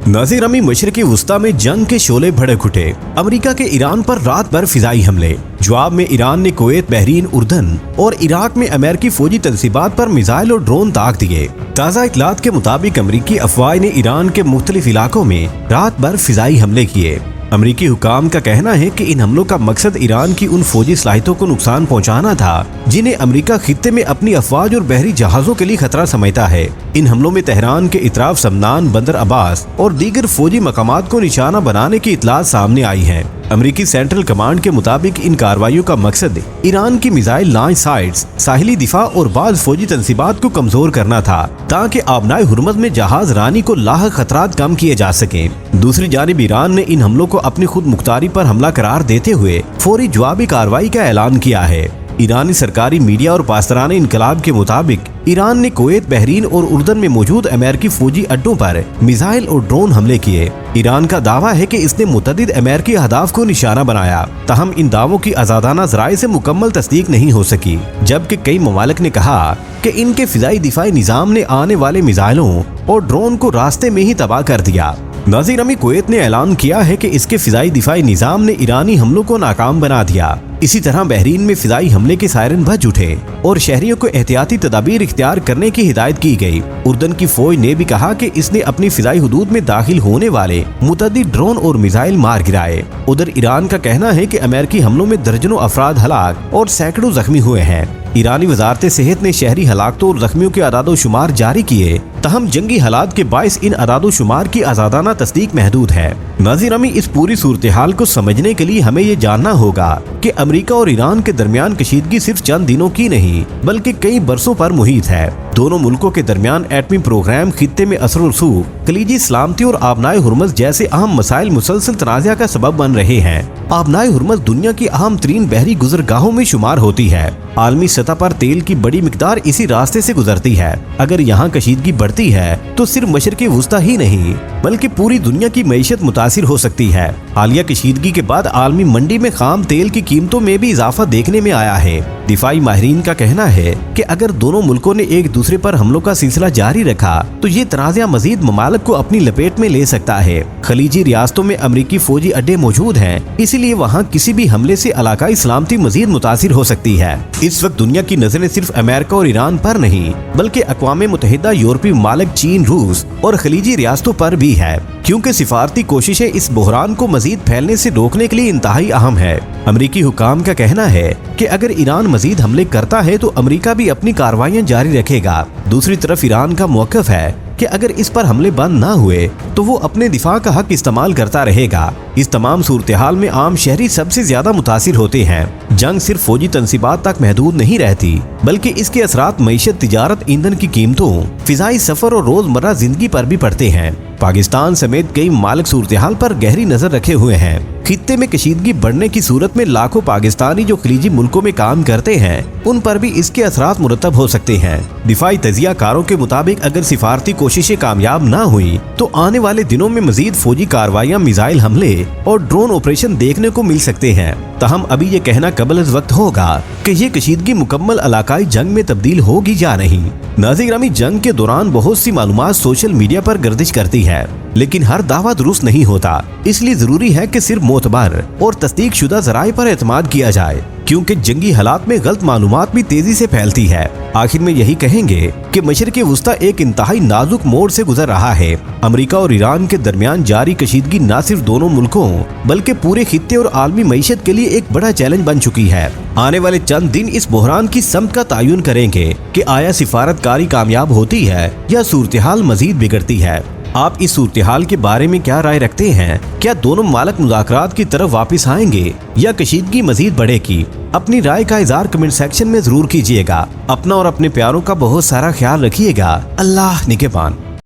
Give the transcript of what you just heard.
नाज़िर अमी मशरिकी वुस्ता में जंग के शोले भड़क उठे। अमेरिका के ईरान पर रात भर फिजाई हमले। जवाब में ईरान ने कुवैत, बहरीन, उर्दन और इराक में अमेरिकी फौजी तंसीबात पर मिसाइल और ड्रोन दाग दिए। ताज़ा इतलात के मुताबिक अमेरिकी अफवाज ने ईरान के मुख्तलिफ इलाकों में रात भर फिजाई हमले किए। अमेरिकी हुकाम का कहना है कि इन हमलों का मकसद ईरान की उन फौजी सलाहियतों को नुकसान पहुंचाना था जिन्हें अमेरिका खित्ते में अपनी अफवाज और बहरी जहाजों के लिए खतरा समझता है। इन हमलों में तेहरान के इतराफ समनान, बंदर अब्बास और दीगर फौजी मकामात को निशाना बनाने की इतलात सामने आई है। अमेरिकी सेंट्रल कमांड के मुताबिक इन कार्रवाइयों का मकसद ईरान की मिसाइल लॉन्च साइट्स, साहिली दिफा और बाज़ फौजी तंसीबात को कमजोर करना था ताकि आबनाए हुर्मत में जहाज रानी को लाहक खतरात कम किए जा सके। दूसरी जानिब ईरान ने इन हमलों को अपनी खुद मुख्तारी पर हमला करार देते हुए फौरी जवाबी कार्रवाई का ऐलान किया है। ईरानी सरकारी मीडिया और पासराने इनकलाब के मुताबिक ईरान ने कुवैत, बहरीन और उर्दन में मौजूद अमेरिकी फौजी अड्डों पर मिसाइल और ड्रोन हमले किए। ईरान का दावा है कि इसने मुतअद्दिद अमेरिकी अहदाफ को निशाना बनाया, ताहम इन दावों की आजादाना ज़राए से मुकम्मल तस्दीक नहीं हो सकी, जबकि कई ममालिक ने कहा कि इनके फिजाई दिफाई निज़ाम ने आने वाले मिसाइलों और ड्रोन को रास्ते में ही तबाह कर दिया। नाज़िर अमी कुवैत ने ऐलान किया है कि इसके फिजाई दिफाई निज़ाम ने ईरानी हमलों को नाकाम बना दिया। इसी तरह बहरीन में फिजाई हमले के सायरन बज उठे और शहरियों को एहतियाती तदाबीर इख्तियार करने की हिदायत की गई। उर्दन की फौज ने भी कहा कि इसने अपनी फिजाई हुदूद में दाखिल होने वाले मुतअद्दिद ड्रोन और मिसाइल मार गिराए। उधर ईरान का कहना है कि अमेरिकी हमलों में दर्जनों अफराद हलाक और सैकड़ों जख्मी हुए हैं। ईरानी वजारत सेहत ने शहरी हलाकतों और जख्मियों के अदादो शुमार जारी किए, तहम जंगी हालात के बाइस इन अदादो शुमार की आजादाना तस्दीक महदूद है। नाज़िर अमी, इस पूरी सूरत हाल को समझने के लिए हमें ये जानना होगा कि अमेरिका और ईरान के दरमियान कशीदगी सिर्फ चंद दिनों की नहीं बल्कि कई बरसों पर मुहित है। दोनों मुल्कों के दरमियान एटमी प्रोग्राम, खित्ते में असर और रसूख, खलीजी सलामती और आबनाए हुर्मत जैसे अहम मसाइल मुसलसल तनाज़ा का सबब बन रहे हैं। आबनाए हुर्मत दुनिया की अहम तरीन बहरी गुजरगाहों में शुमार होती है। आलमी सतह पर तेल की बड़ी मिकदार इसी रास्ते से गुजरती है। अगर यहाँ कशीदगी बढ़ती है तो सिर्फ मशरिकी वुस्ता ही नहीं बल्कि पूरी दुनिया की मईशत मुतासिर हो सकती है। हालिया कशीदगी के बाद आलमी मंडी में खाम तेल की कीमतों में भी इजाफा देखने में आया है। दिफाई माहिरीन का कहना है कि अगर दोनों मुल्कों ने एक दूसरे पर हमलों का सिलसिला जारी रखा तो ये तनाज़ा मजीद ममालिक को अपनी लपेट में ले सकता है। खलीजी रियासतों में अमेरिकी फौजी अड्डे मौजूद हैं, इसलिए वहाँ किसी भी हमले से इलाकाई सलामती मजीद मुतासिर हो सकती है। इस वक्त दुनिया की नजरें सिर्फ अमेरिका और ईरान पर नहीं बल्कि अक़वाम मुत्तहिदा, यूरोपीय ममालिक, चीन, रूस और खलीजी रियासतों पर भी है, क्योंकि सिफारती कोशिशें इस बहरान को मजीद फैलने से रोकने के लिए इंतहाई अहम है। अमेरिकी हुकाम का कहना है कि अगर ईरान मजीद हमले करता है तो अमेरिका भी अपनी कार्रवाइयां जारी रखेगा। दूसरी तरफ ईरान का मौक़िफ़ है कि अगर इस पर हमले बंद ना हुए तो वो अपने दिफा का हक इस्तेमाल करता रहेगा। इस तमाम सूरत हाल में आम शहरी सबसे ज्यादा मुतासिर होते हैं। जंग सिर्फ फौजी तंसीबात तक महदूद नहीं रहती बल्कि इसके असरात मईशत, तिजारत, ईंधन की कीमतों, फिजाई सफर और रोजमर्रा जिंदगी पर भी पड़ते हैं। पाकिस्तान समेत कई ममालिक सूरत हाल पर गहरी नजर रखे हुए हैं। खित्ते में कशीदगी बढ़ने की सूरत में लाखों पाकिस्तानी जो खलीजी मुल्कों में काम करते हैं उन पर भी इसके असरात मुरतब हो सकते हैं। दिफाई तजियाकारों के मुताबिक अगर सिफारती कोशिशें कामयाब ना हुई तो आने वाले दिनों में मजीद फौजी कार्रवाइयां, मिसाइल हमले और ड्रोन ऑपरेशन देखने को मिल सकते हैं। तहम अभी ये कहना कबल अज़ वक्त होगा कि ये कशीदगी मुकम्मल इलाकाई जंग में तब्दील होगी या नहीं। नाज़िर अमी, जंग के दौरान बहुत सी मालूमात सोशल मीडिया पर गर्दिश करती है, लेकिन हर दावा दुरुस्त नहीं होता। इसलिए जरूरी है कि सिर्फ मोतबर और तस्दीक शुदा ज़राए पर एतमाद किया जाए, क्योंकि जंगी हालात में गलत मालूमात भी तेजी से फैलती है। आखिर में यही कहेंगे कि मशरिक़ वुस्ता एक इंतहाई नाजुक मोड़ से गुजर रहा है। अमेरिका और ईरान के दरमियान जारी कशीदगी न सिर्फ दोनों मुल्कों बल्कि पूरे खित्ते और आलमी मईशत के लिए एक बड़ा चैलेंज बन चुकी है। आने वाले चंद दिन इस बहरान की समत का तयन करेंगे कि आया सिफारतकारी कामयाब होती है या सूरत हाल मजीद बिगड़ती है। आप इस सूरत हाल के बारे में क्या राय रखते हैं? क्या दोनों मालिक मुज़ाकरात की तरफ वापस आएंगे या कशीदगी मजीद बढ़ेगी? अपनी राय का इज़हार कमेंट सेक्शन में जरूर कीजिएगा। अपना और अपने प्यारों का बहुत सारा ख्याल रखिएगा। अल्लाह निगहबान।